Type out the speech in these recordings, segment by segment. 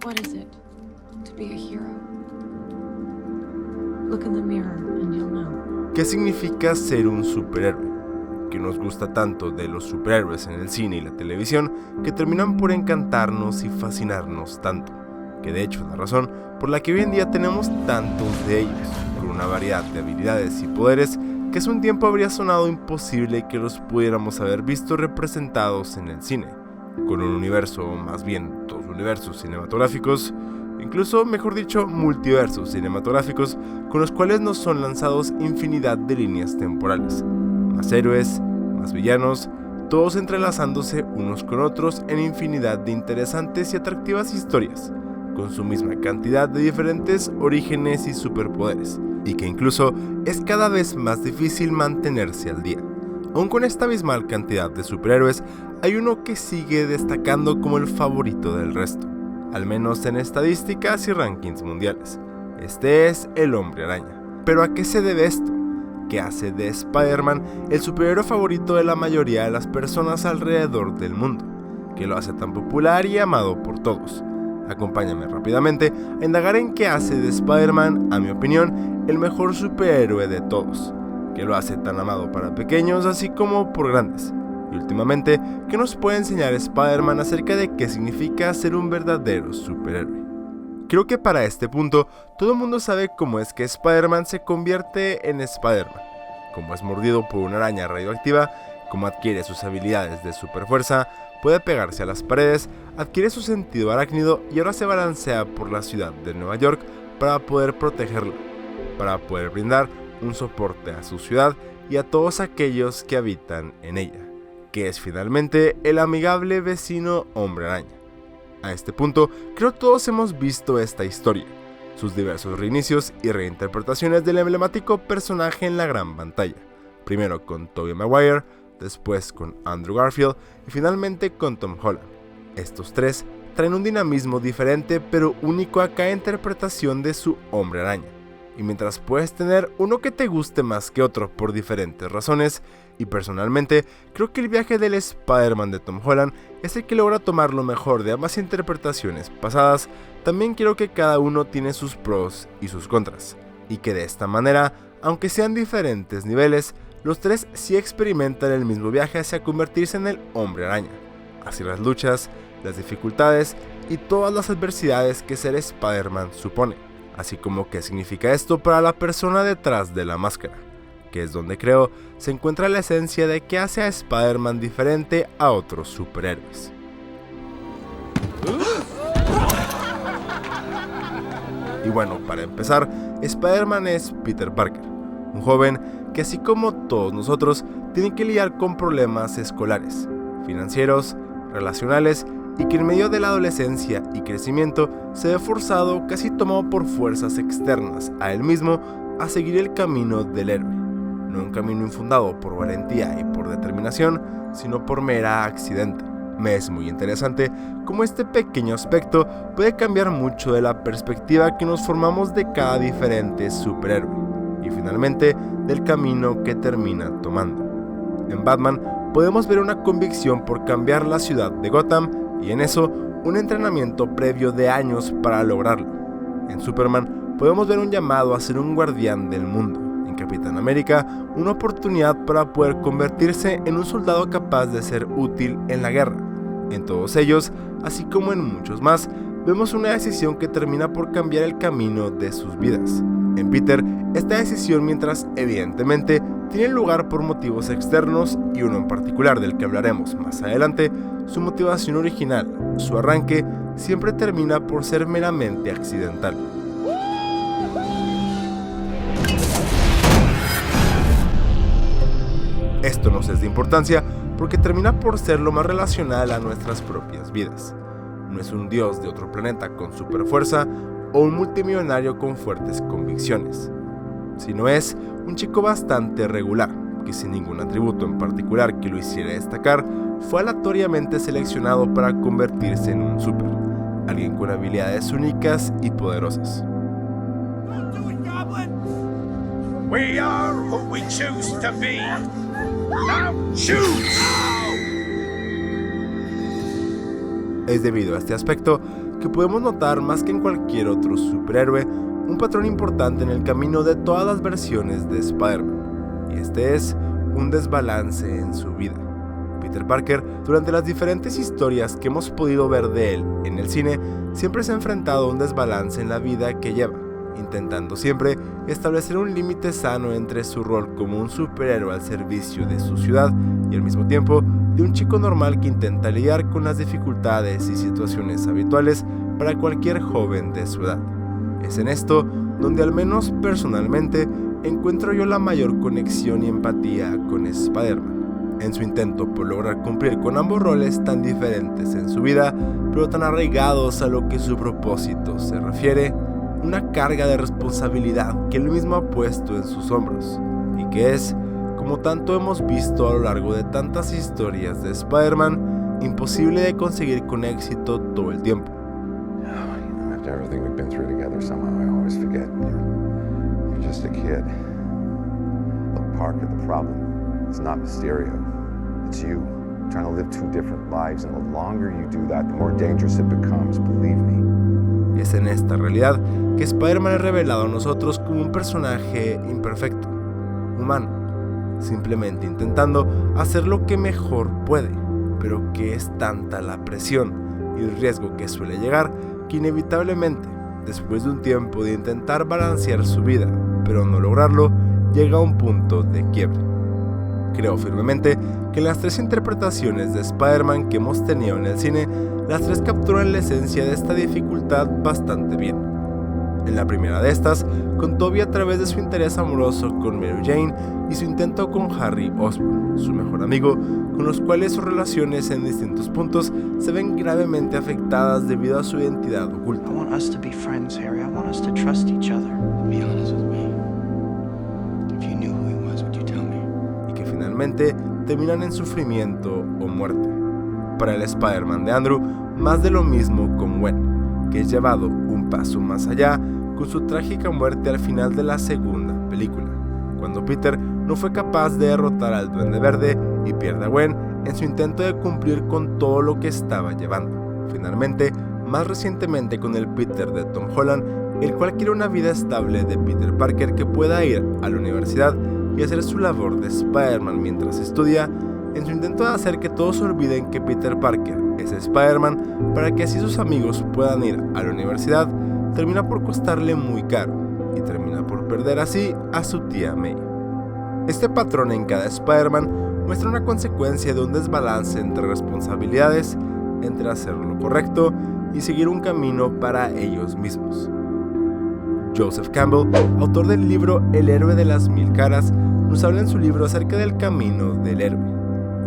What is it to be a hero? Look in the mirror and you'll know. ¿Qué significa ser un superhéroe? Que nos gusta tanto de los superhéroes en el cine y la televisión que terminan por encantarnos y fascinarnos tanto, que de hecho es la razón por la que hoy en día tenemos tantos de ellos, con una variedad de habilidades y poderes que hace un tiempo habría sonado imposible que los pudiéramos haber visto representados en el cine, con un universo, o más bien dos universos cinematográficos, incluso mejor dicho multiversos cinematográficos con los cuales nos son lanzados infinidad de líneas temporales. Más héroes, más villanos, todos entrelazándose unos con otros en infinidad de interesantes y atractivas historias, con su misma cantidad de diferentes orígenes y superpoderes, y que incluso es cada vez más difícil mantenerse al día. Aún con esta abismal cantidad de superhéroes, hay uno que sigue destacando como el favorito del resto, al menos en estadísticas y rankings mundiales. Este es el Hombre Araña. ¿Pero a qué se debe esto? Que hace de Spider-Man el superhéroe favorito de la mayoría de las personas alrededor del mundo, que lo hace tan popular y amado por todos. Acompáñame rápidamente a indagar en qué hace de Spider-Man, a mi opinión, el mejor superhéroe de todos, que lo hace tan amado para pequeños así como por grandes, y últimamente, ¿qué nos puede enseñar Spider-Man acerca de qué significa ser un verdadero superhéroe? Creo que para este punto, todo el mundo sabe cómo es que Spider-Man se convierte en Spider-Man, cómo es mordido por una araña radioactiva, cómo adquiere sus habilidades de superfuerza, puede pegarse a las paredes, adquiere su sentido arácnido y ahora se balancea por la ciudad de Nueva York para poder protegerla, para poder brindar un soporte a su ciudad y a todos aquellos que habitan en ella, que es finalmente el amigable vecino Hombre Araña. A este punto, creo todos hemos visto esta historia, sus diversos reinicios y reinterpretaciones del emblemático personaje en la gran pantalla, primero con Tobey Maguire, después con Andrew Garfield y finalmente con Tom Holland. Estos tres traen un dinamismo diferente pero único a cada interpretación de su Hombre Araña. Y mientras puedes tener uno que te guste más que otro por diferentes razones, y personalmente creo que el viaje del Spider-Man de Tom Holland es el que logra tomar lo mejor de ambas interpretaciones pasadas, también creo que cada uno tiene sus pros y sus contras, y que de esta manera, aunque sean diferentes niveles, los tres sí experimentan el mismo viaje hacia convertirse en el Hombre Araña, hacia las luchas, las dificultades y todas las adversidades que ser Spider-Man supone, así como qué significa esto para la persona detrás de la máscara, que es donde creo se encuentra la esencia de qué hace a Spider-Man diferente a otros superhéroes. Y bueno, para empezar, Spider-Man es Peter Parker, un joven que así como todos nosotros tiene que lidiar con problemas escolares, financieros, relacionales y que en medio de la adolescencia y crecimiento se ve forzado, casi tomado por fuerzas externas a él mismo, a seguir el camino del héroe, no un camino infundado por valentía y por determinación, sino por mera accidente. Me es muy interesante cómo este pequeño aspecto puede cambiar mucho de la perspectiva que nos formamos de cada diferente superhéroe, y finalmente del camino que termina tomando. En Batman podemos ver una convicción por cambiar la ciudad de Gotham y en eso un entrenamiento previo de años para lograrlo. En Superman podemos ver un llamado a ser un guardián del mundo. En Capitán América, una oportunidad para poder convertirse en un soldado capaz de ser útil en la guerra. En todos ellos, así como en muchos más, vemos una decisión que termina por cambiar el camino de sus vidas. En Peter, esta decisión, mientras evidentemente tiene lugar por motivos externos y uno en particular del que hablaremos más adelante, su motivación original, su arranque, siempre termina por ser meramente accidental. Esto nos es de importancia porque termina por ser lo más relacional a nuestras propias vidas. No es un dios de otro planeta con superfuerza o un multimillonario con fuertes convicciones, sino es un chico bastante regular, que sin ningún atributo en particular que lo hiciera destacar, fue aleatoriamente seleccionado para convertirse en un super, alguien con habilidades únicas y poderosas. We are who we choose to be. Now choose! Es debido a este aspecto que podemos notar más que en cualquier otro superhéroe un patrón importante en el camino de todas las versiones de Spider-Man, y este es un desbalance en su vida. Peter Parker, durante las diferentes historias que hemos podido ver de él en el cine, siempre se ha enfrentado a un desbalance en la vida que lleva, intentando siempre establecer un límite sano entre su rol como un superhéroe al servicio de su ciudad y al mismo tiempo de un chico normal que intenta lidiar con las dificultades y situaciones habituales para cualquier joven de su edad. Es en esto donde, al menos personalmente, encuentro yo la mayor conexión y empatía con Spider-Man, en su intento por lograr cumplir con ambos roles tan diferentes en su vida, pero tan arraigados a lo que su propósito se refiere, una carga de responsabilidad que él mismo ha puesto en sus hombros, y que es, como tanto hemos visto a lo largo de tantas historias de Spider-Man, imposible de conseguir con éxito todo el tiempo. After everything we've been through together, somehow I always forget you're just a kid. Look, Parker, the problem is not Mysterio. It's you, trying to live two different lives, and the longer you do that, the more dangerous it becomes, believe me. Es en esta realidad que Spider-Man es revelado a nosotros como un personaje imperfecto, humano, simplemente intentando hacer lo que mejor puede, pero que es tanta la presión y el riesgo que suele llegar que inevitablemente, después de un tiempo de intentar balancear su vida, pero no lograrlo, llega a un punto de quiebre. Creo firmemente que las tres interpretaciones de Spider-Man que hemos tenido en el cine, las tres capturan la esencia de esta dificultad bastante bien. En la primera de estas, con Tobey a través de su interés amoroso con Mary Jane y su intento con Harry Osborn, su mejor amigo, con los cuales sus relaciones en distintos puntos se ven gravemente afectadas debido a su identidad oculta. I want us to be friends, Harry. I want us to trust each other. Be honest with me. If you knew who he was, would you tell me? Y que finalmente terminan en sufrimiento o muerte. Para el Spider-Man de Andrew, más de lo mismo con Gwen, que es llevado un paso más allá con su trágica muerte al final de la segunda película, cuando Peter no fue capaz de derrotar al Duende Verde y pierde a Gwen en su intento de cumplir con todo lo que estaba llevando. Finalmente, más recientemente con el Peter de Tom Holland, el cual quiere una vida estable de Peter Parker que pueda ir a la universidad y hacer su labor de Spider-Man mientras estudia, en su intento de hacer que todos olviden que Peter Parker es Spider-Man para que así sus amigos puedan ir a la universidad, termina por costarle muy caro y termina por perder así a su tía May. Este patrón en cada Spider-Man muestra una consecuencia de un desbalance entre responsabilidades, entre hacer lo correcto y seguir un camino para ellos mismos. Joseph Campbell, autor del libro El héroe de las mil caras, nos habla en su libro acerca del camino del héroe,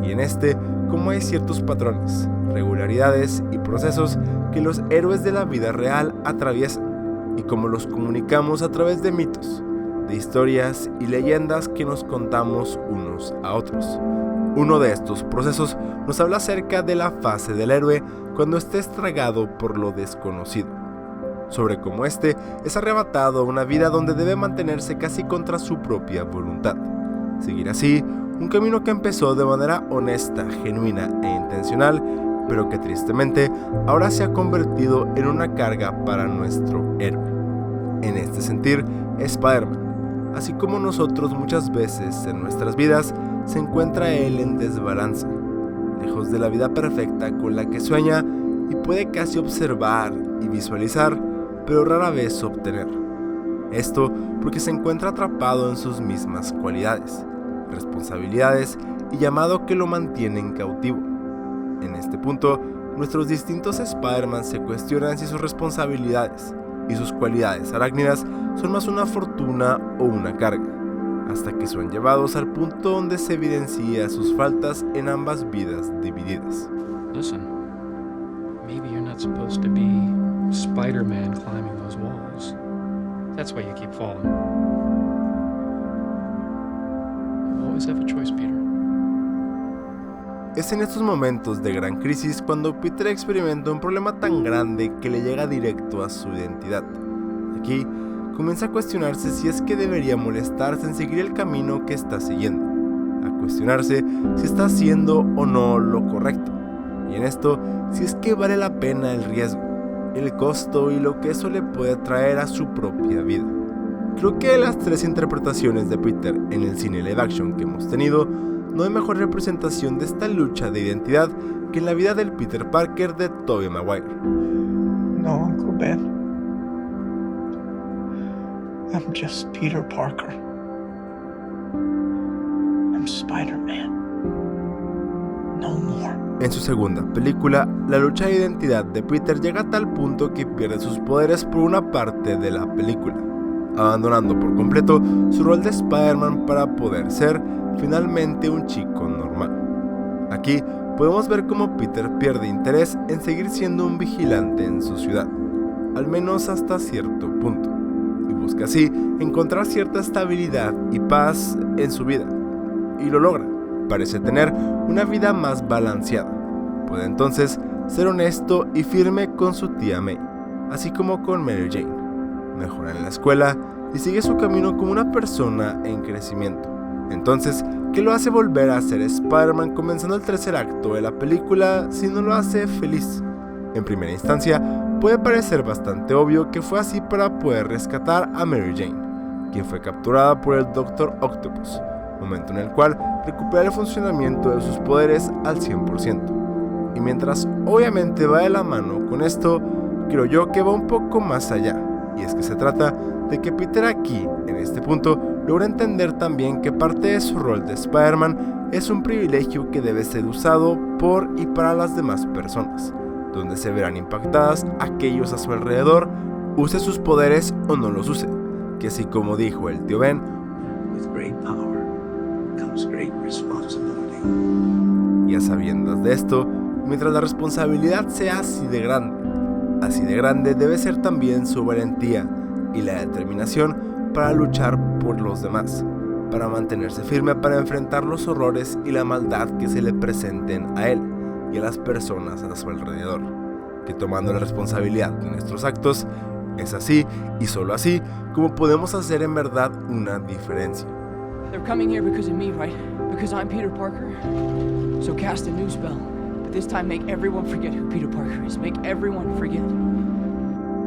y en este, cómo hay ciertos patrones, regularidades y procesos que los héroes de la vida real atraviesan, y cómo los comunicamos a través de mitos, de historias y leyendas que nos contamos unos a otros. Uno de estos procesos nos habla acerca de la fase del héroe cuando esté estragado por lo desconocido, sobre cómo este es arrebatado a una vida donde debe mantenerse casi contra su propia voluntad, seguir así un camino que empezó de manera honesta, genuina e intencional, pero que tristemente ahora se ha convertido en una carga para nuestro héroe. En este sentir, Spider-Man, así como nosotros muchas veces en nuestras vidas, se encuentra él en desbalance, lejos de la vida perfecta con la que sueña y puede casi observar y visualizar, pero rara vez obtener. Esto porque se encuentra atrapado en sus mismas cualidades, responsabilidades y llamado que lo mantienen cautivo. En este punto, nuestros distintos Spider-Man se cuestionan si sus responsabilidades y sus cualidades arácnidas son más una fortuna o una carga, hasta que son llevados al punto donde se evidencia sus faltas en ambas vidas divididas. Listen, maybe you're not supposed to be Spider-Man climbing those walls. That's why you keep falling. You always have a choice, Peter. Es en estos momentos de gran crisis cuando Peter experimenta un problema tan grande que le llega directo a su identidad. Aquí comienza a cuestionarse si es que debería molestarse en seguir el camino que está siguiendo, a cuestionarse si está haciendo o no lo correcto, y en esto si es que vale la pena el riesgo, el costo y lo que eso le puede traer a su propia vida. Creo que de las 3 interpretaciones de Peter en el cine live action que hemos tenido, no hay mejor representación de esta lucha de identidad que en la vida del Peter Parker de Tobey Maguire. No, Uncle Ben. I'm just Peter Parker. I'm Spider-Man. No more. En su segunda película, la lucha de identidad de Peter llega a tal punto que pierde sus poderes por una parte de la película, abandonando por completo su rol de Spider-Man para poder ser finalmente un chico normal. Aquí podemos ver cómo Peter pierde interés en seguir siendo un vigilante en su ciudad, al menos hasta cierto punto, y busca así encontrar cierta estabilidad y paz en su vida, y lo logra. Parece tener una vida más balanceada. Puede entonces ser honesto y firme con su tía May, así como con Mary Jane. Mejora en la escuela y sigue su camino como una persona en crecimiento. Entonces, ¿qué lo hace volver a ser Spider-Man comenzando el tercer acto de la película si no lo hace feliz? En primera instancia, puede parecer bastante obvio que fue así para poder rescatar a Mary Jane, quien fue capturada por el Dr. Octopus, momento en el cual recupera el funcionamiento de sus poderes al 100%. Y mientras obviamente va de la mano con esto, creo yo que va un poco más allá, y es que se trata de que Peter aquí, en este punto, logra entender también que parte de su rol de Spider-Man es un privilegio que debe ser usado por y para las demás personas, donde se verán impactadas aquellos a su alrededor, use sus poderes o no los use, que así como dijo el tío Ben, With great power comes great responsibility. y a sabiendas de esto, mientras la responsabilidad sea así de grande debe ser también su valentía y la determinación para luchar por los demás, para mantenerse firme para enfrentar los horrores y la maldad que se le presenten a él y a las personas a su alrededor, que tomando la responsabilidad de nuestros actos, es así y solo así como podemos hacer en verdad una diferencia. They're coming here because of me, right? Because I'm Peter Parker? So cast a new spell, but this time make everyone forget who Peter Parker is. Make everyone forget.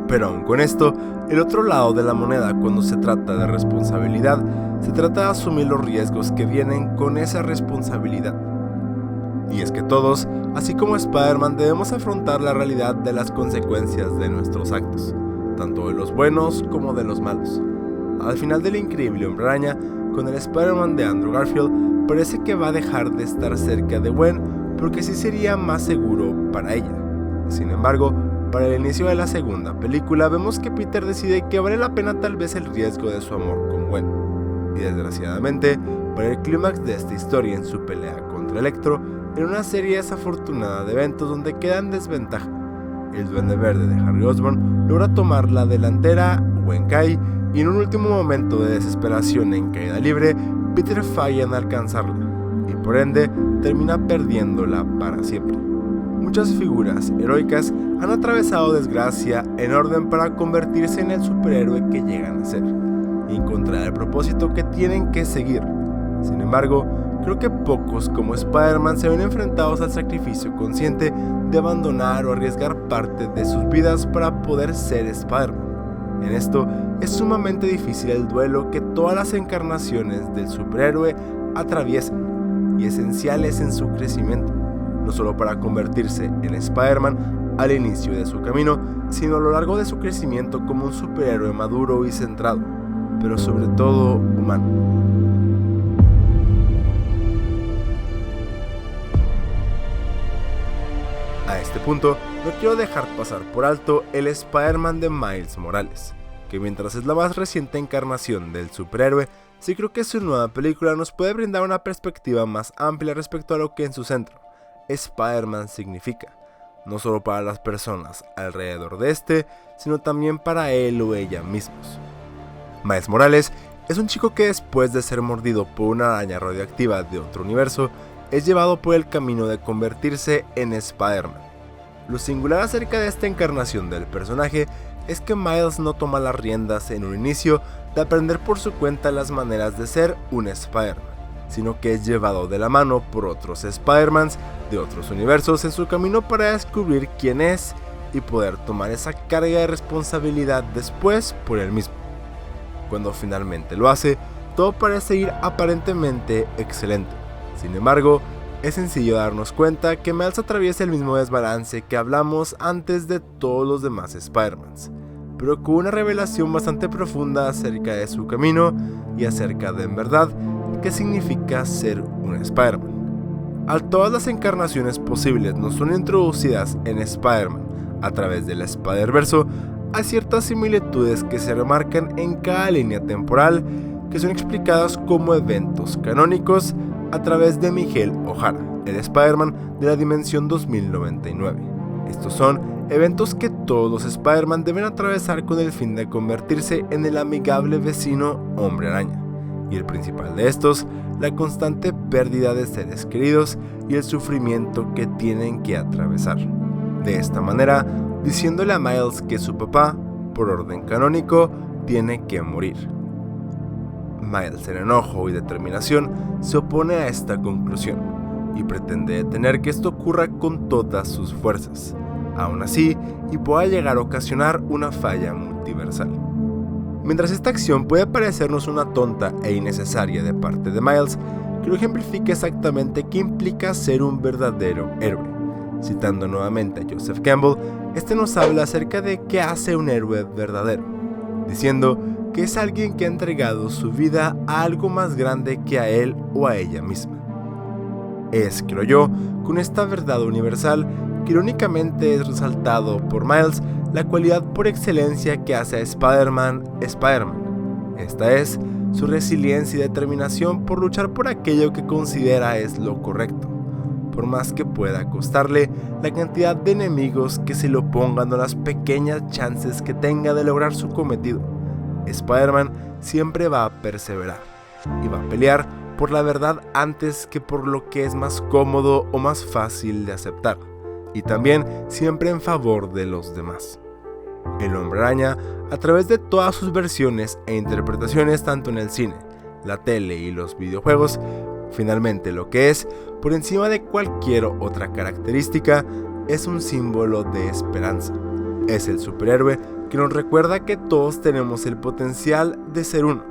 Pero aún con esto, el otro lado de la moneda cuando se trata de responsabilidad, se trata de asumir los riesgos que vienen con esa responsabilidad. Y es que todos, así como Spider-Man, debemos afrontar la realidad de las consecuencias de nuestros actos, tanto de los buenos como de los malos. Al final del Increíble Hombre Araña, con el Spider-Man de Andrew Garfield, parece que va a dejar de estar cerca de Gwen porque sí sería más seguro para ella. Sin embargo, para el inicio de la segunda película vemos que Peter decide que vale la pena tal vez el riesgo de su amor con Gwen. Y desgraciadamente, para el clímax de esta historia en su pelea contra Electro, en una serie desafortunada de eventos donde queda en desventaja, el Duende Verde de Harry Osborn logra tomar la delantera, Gwen cae, y en un último momento de desesperación en caída libre, Peter falla en alcanzarla, y por ende termina perdiéndola para siempre. Muchas figuras heroicas han atravesado desgracia en orden para convertirse en el superhéroe que llegan a ser y encontrar el propósito que tienen que seguir. Sin embargo, creo que pocos como Spider-Man se ven enfrentados al sacrificio consciente de abandonar o arriesgar parte de sus vidas para poder ser Spider-Man. En esto es sumamente difícil el duelo que todas las encarnaciones del superhéroe atraviesan y esenciales en su crecimiento, no solo para convertirse en Spider-Man al inicio de su camino, sino a lo largo de su crecimiento como un superhéroe maduro y centrado, pero sobre todo humano. A este punto, no quiero dejar pasar por alto el Spider-Man de Miles Morales, que mientras es la más reciente encarnación del superhéroe, sí creo que su nueva película nos puede brindar una perspectiva más amplia respecto a lo que en su centro, Spider-Man significa, no solo para las personas alrededor de este, sino también para él o ella mismos. Miles Morales es un chico que después de ser mordido por una araña radioactiva de otro universo, es llevado por el camino de convertirse en Spider-Man. Lo singular acerca de esta encarnación del personaje es que Miles no toma las riendas en un inicio de aprender por su cuenta las maneras de ser un Spider-Man, sino que es llevado de la mano por otros Spider-Mans de otros universos en su camino para descubrir quién es y poder tomar esa carga de responsabilidad después por él mismo. Cuando finalmente lo hace, todo parece ir aparentemente excelente. Sin embargo, es sencillo darnos cuenta que Miles atraviesa el mismo desbalance que hablamos antes de todos los demás Spider-Mans, pero con una revelación bastante profunda acerca de su camino y acerca de en verdad qué significa ser un Spider-Man. Al todas las encarnaciones posibles nos son introducidas en Spider-Man a través del Spider-Verso, hay ciertas similitudes que se remarcan en cada línea temporal que son explicadas como eventos canónicos a través de Miguel O'Hara, el Spider-Man de la Dimensión 2099. Estos son eventos que todos los Spider-Man deben atravesar con el fin de convertirse en el amigable vecino Hombre Araña, y el principal de estos, la constante pérdida de seres queridos y el sufrimiento que tienen que atravesar. De esta manera, diciéndole a Miles que su papá, por orden canónico, tiene que morir. Miles, en enojo y determinación, se opone a esta conclusión y pretende detener que esto ocurra con todas sus fuerzas, aún así, y pueda llegar a ocasionar una falla multiversal. Mientras esta acción puede parecernos una tonta e innecesaria de parte de Miles, creo que ejemplifica exactamente qué implica ser un verdadero héroe. Citando nuevamente a Joseph Campbell, este nos habla acerca de qué hace un héroe verdadero, diciendo que es alguien que ha entregado su vida a algo más grande que a él o a ella misma. Es, creo yo, con esta verdad universal que irónicamente es resaltado por Miles la cualidad por excelencia que hace a Spider-Man Spider-Man. Esta es su resiliencia y determinación por luchar por aquello que considera es lo correcto, por más que pueda costarle la cantidad de enemigos que se le opongan o las pequeñas chances que tenga de lograr su cometido. Spider-Man siempre va a perseverar y va a pelear por la verdad antes que por lo que es más cómodo o más fácil de aceptar, y también siempre en favor de los demás. El Hombre Araña, a través de todas sus versiones e interpretaciones tanto en el cine, la tele y los videojuegos, finalmente lo que es, por encima de cualquier otra característica, es un símbolo de esperanza. Es el superhéroe que nos recuerda que todos tenemos el potencial de ser uno,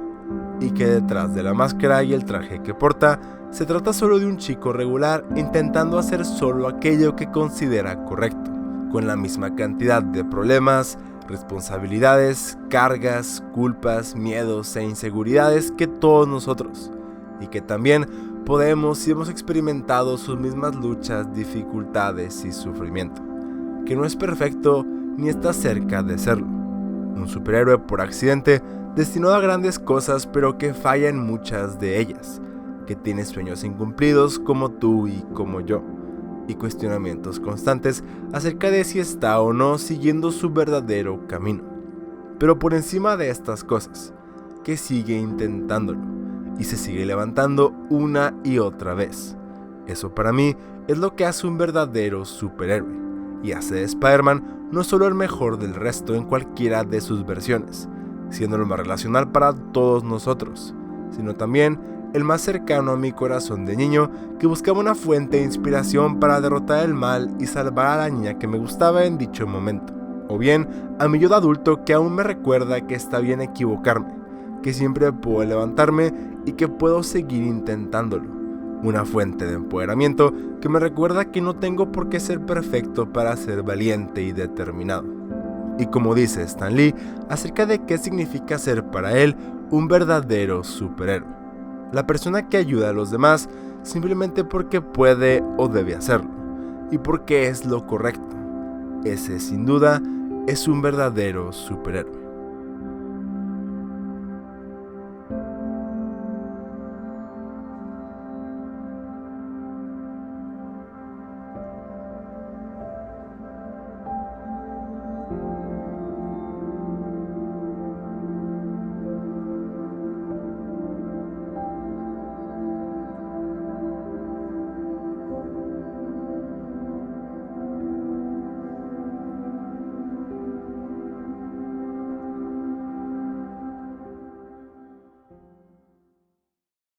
y que detrás de la máscara y el traje que porta, se trata solo de un chico regular intentando hacer solo aquello que considera correcto, con la misma cantidad de problemas, responsabilidades, cargas, culpas, miedos e inseguridades que todos nosotros, y que también podemos y hemos experimentado sus mismas luchas, dificultades y sufrimiento, que no es perfecto ni está cerca de serlo. Un superhéroe por accidente, destinado a grandes cosas pero que falla en muchas de ellas, que tiene sueños incumplidos como tú y como yo, y cuestionamientos constantes acerca de si está o no siguiendo su verdadero camino. Pero por encima de estas cosas, que sigue intentándolo, y se sigue levantando una y otra vez. Eso para mí es lo que hace un verdadero superhéroe, y hace de Spider-Man no solo el mejor del resto en cualquiera de sus versiones, siendo lo más relacional para todos nosotros, sino también el más cercano a mi corazón de niño que buscaba una fuente de inspiración para derrotar el mal y salvar a la niña que me gustaba en dicho momento, o bien a mi yo de adulto que aún me recuerda que está bien equivocarme, que siempre puedo levantarme y que puedo seguir intentándolo. Una fuente de empoderamiento que me recuerda que no tengo por qué ser perfecto para ser valiente y determinado. Y como dice Stan Lee acerca de qué significa ser para él un verdadero superhéroe, la persona que ayuda a los demás simplemente porque puede o debe hacerlo, y porque es lo correcto. Ese sin duda es un verdadero superhéroe.